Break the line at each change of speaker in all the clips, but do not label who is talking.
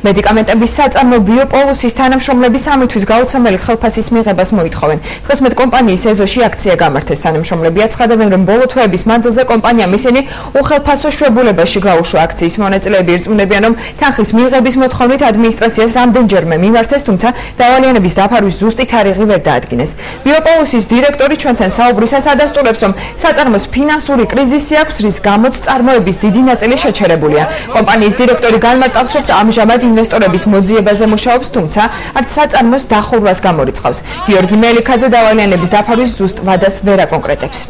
მედიკამენტების საწარმო ბიოპოლუსის თანამშრომლები 3 თვის გაუცემელი ხელფასის მიღებას მოითხოვენ. დღეს მეტ კომპანიის ეზოში აქცია გამართეს. თანამშრომლები აცხადებენ, რომ ბოლო თვეების მანძილზე კომპანიამ ისინი უხელფასო შუებულებაში გაუშვა. აქციის მონაწილეები ირწმუნებიან, რომ თანხის მიღების მოთხოვნით ადმინისტრაციას რამდენჯერმე მიმართეს, თუმცა დავალიანების დაფარვის ზუსტი თარიღი ვერ დაადგინეს. ბიოპოლუსის დირექტორი ჩვენთან საუბრისას ადასტურებს, რომ საწარმოს ფინანსური კრიზისი აქვს, რის გამოც წარმოების დიდი ნაწილი შეჩერებულია. კომპანიის დირექტორი განმარტავს, ამჟამად ინვესტორების მოძიებაზე მუშაობს, თუმცა არც საწარმოს დახურვას გამორიცხავს. გიორგი მელიქაძე დავალიანების დაფარვის ზუსტ ვადას ვერ აკონკრეტებს.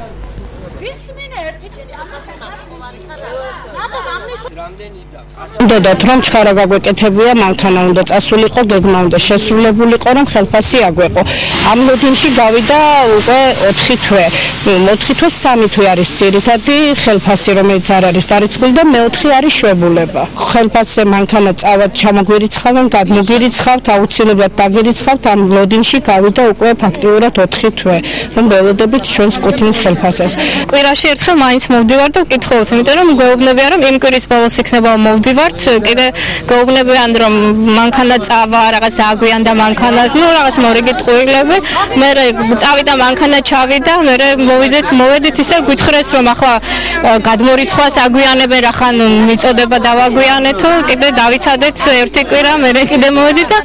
უნდათ რომ ჩხარა გაგვეკეთებია, მანქანა უნდა წასულიყო, გეგმა უნდა შესრულებულიყო, რომ ხელფასი აგვეყო. ამ ლოდინში გავიდა უკვე 4 თვე. 4 თვე 3 თვე არის ძირითადი ხელფასი, რომელიც არ არის დარიცხული და მე-4 არის შვებულება. ხელფასზე მანქანა წავად ჩამოგვირიცხავენ, გადმოგვირიცხავთ, აუცილებლად დაგირიცხავთ. ამ ლოდინში გავიდა უკვე ფაქტიურად 4 თვე, რომ ველოდებით ჩვენს კუთვნილ ხელფასებს.
კვირაში ერთხელ მაინც მოვდივარ და ვკითხულობთ, იმიტომ რომ გვეუბნებიან, რომ იმ კვირის ბოლოს იქნება მოვდივართ, კიდე გვეუბნებიან, რომ მანქანა წავა, რაღაც აგვიანდა მანქანას, რაღაც მორიგი ტყუილები. მე წავიდა მანქანა, ჩავიდა, მე მოვედით ისე გვითხრეს, რომ ახლა გადმორიცხვას აგვიანებენ, რახან მიწოდება დავაგვიანეთო, კიდე დავიცადეთ 1 კვირა, მე კიდე მოვედით და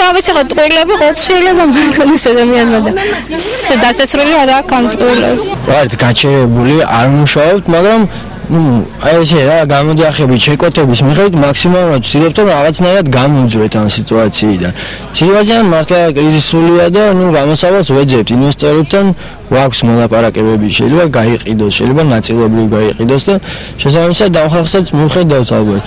რა ვიცი, ხო ტყუილები ყოველ შეიძლება მანქანის ადამიანმა და დასასრული არ აქვს ამ ტყუილებს.
ვართ გაჩერებული, არ მუშაობთ, მაგრამ აი ესე რა გამოდიახებით შეკოთების მიხედვით მაქსიმალურად ვცდილობთ რომ რაღაცნაირად გამოვიძვრეთ ამ სიტუაციიდან. სიტუაცია მართლა კრიზისულია და გამოსავალს ვეძებთ ინვესტორებთან, გვაქვს მოლაპარაკებები, შეიძლება გაიყიდოს, შეიძლება ნაწილობრივ გაიყიდოს და შესაბამისად დამხმარებასაც მივხედავთ ალბათ.